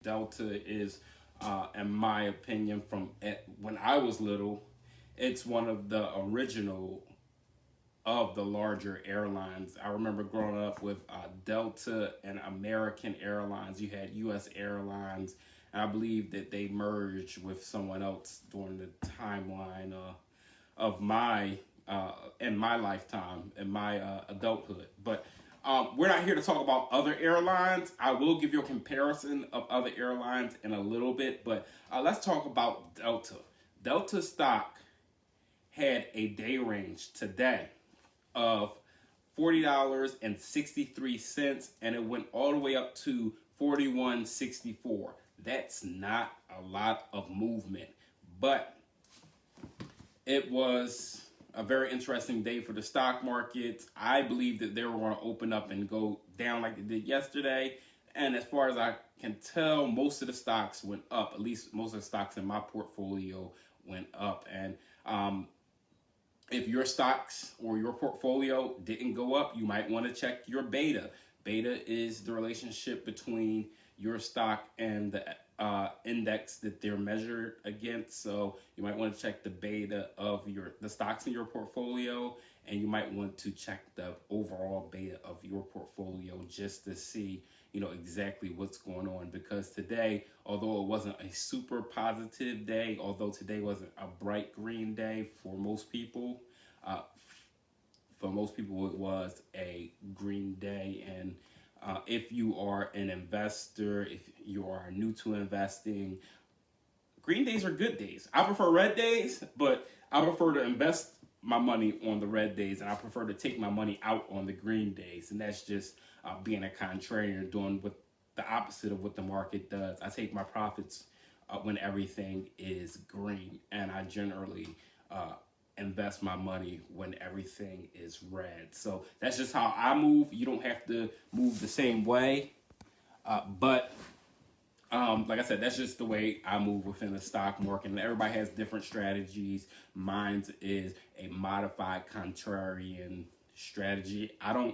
Delta is, in my opinion, when I was little, it's one of the original of the larger airlines. I remember growing up with Delta and American Airlines. You had U.S. Airlines, and I believe that they merged with someone else during the timeline of my in my lifetime, in my adulthood. But we're not here to talk about other airlines. I will give you a comparison of other airlines in a little bit, but let's talk about Delta. Delta stock had a day range today of $40.63, and it went all the way up to $41.64. That's not a lot of movement, but it was a very interesting day for the stock markets. I believe that they were going to open up and go down like they did yesterday. And as far as I can tell, most of the stocks went up. At least most of the stocks in my portfolio went up. And if your stocks or your portfolio didn't go up, you might want to check your beta. Beta is the relationship between your stock and the index that they're measured against. So you might want to check the beta of the stocks in your portfolio, and you might want to check the overall beta of your portfolio just to see, exactly what's going on. Because today, although it wasn't a super positive day, although today wasn't a bright green day for most people, it was a green day. And if you are an investor, if you are new to investing, green days are good days. I prefer red days, but I prefer to invest my money on the red days, and I prefer to take my money out on the green days. And that's just being a contrarian, doing what the opposite of what the market does. I take my profits when everything is green, and I generally invest my money when everything is red. So that's just how I move. You don't have to move the same way, but like I said, that's just the way I move within the stock market. And everybody has different strategies. Mine is a modified contrarian strategy. I'm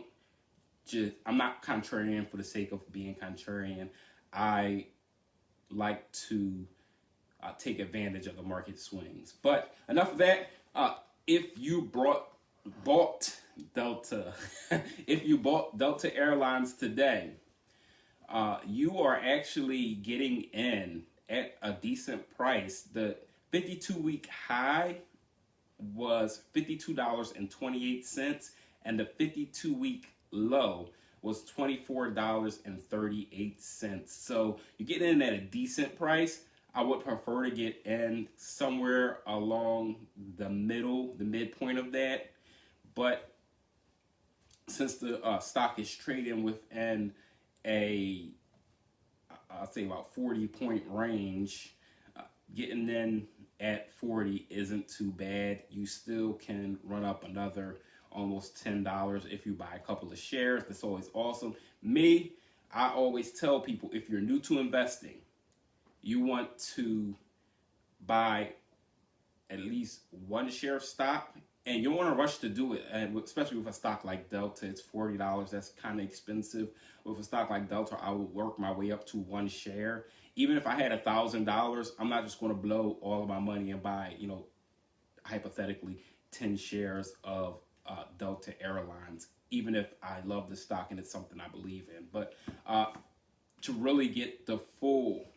not contrarian for the sake of being contrarian. I like to take advantage of the market swings. But enough of that. If you bought Delta, if you bought Delta Airlines today, you are actually getting in at a decent price. The 52-week high was $52.28, and the 52-week low was $24.38. So you're getting in at a decent price. I would prefer to get in somewhere along the midpoint of that. But since the stock is trading within I'll say about 40-point range, getting in at 40 isn't too bad. You still can run up another almost $10 if you buy a couple of shares. That's always awesome. I always tell people, if you're new to investing, you want to buy at least one share of stock, and you don't want to rush to do it. And especially with a stock like Delta, it's $40. That's kind of expensive. With a stock like Delta, I would work my way up to one share. Even if I had $1,000, I'm not just going to blow all of my money and buy, hypothetically, 10 shares of Delta Airlines, even if I love the stock and it's something I believe in. But to really get the full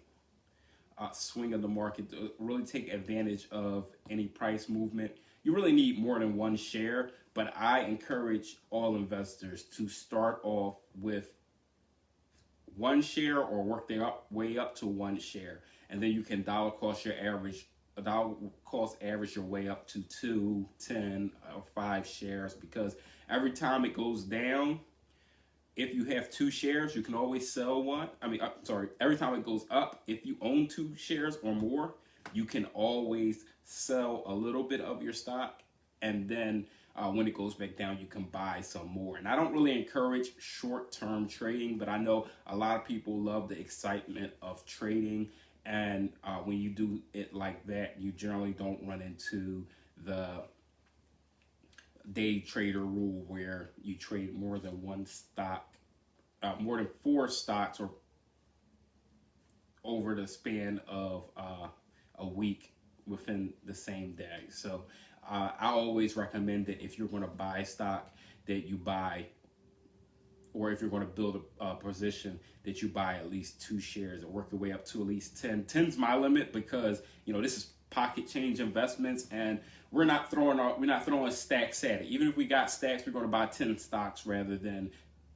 swing of the market, to really take advantage of any price movement, you really need more than one share. But I encourage all investors to start off with one share or work their way up to one share, and then you can dollar cost average your way up to 2, 10, or 5 shares. Because every time it goes down, if you have 2 shares, you can always sell one. Every time it goes up, if you own 2 shares or more, you can always sell a little bit of your stock, and then when it goes back down, you can buy some more. And I don't really encourage short-term trading, but I know a lot of people love the excitement of trading. And when you do it like that, you generally don't run into the day trader rule where you trade more than one stock, more than 4 stocks, or over the span of a week within the same day. So I always recommend that if you're going to buy stock, that you buy, or if you're going to build a position, that you buy at least 2 shares and work your way up to at least 10. 10's my limit because, you know, this is pocket change investments, and we're not throwing stacks at it. Even if we got stacks, we're going to buy 10 stocks rather than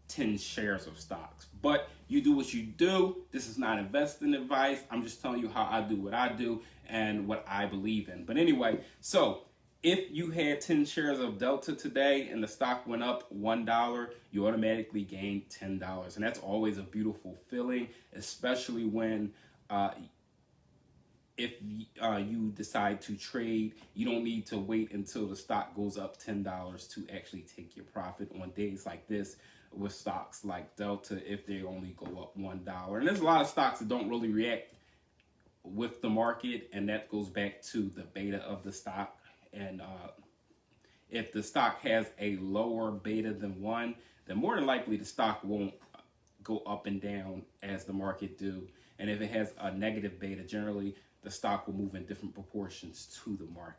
10 shares of stocks. But you do what you do. This is not investing advice. I'm just telling you how I do what I do and what I believe in. But anyway, so if you had 10 shares of Delta today and the stock went up $1, you automatically gain $10. And that's always a beautiful feeling, especially when if you decide to trade. You don't need to wait until the stock goes up $10 to actually take your profit on days like this with stocks like Delta, if they only go up $1. And there's a lot of stocks that don't really react with the market, and that goes back to the beta of the stock. And if the stock has a lower beta than 1, then more than likely the stock won't go up and down as the market do. And if it has a negative beta, generally the stock will move in different proportions to the market.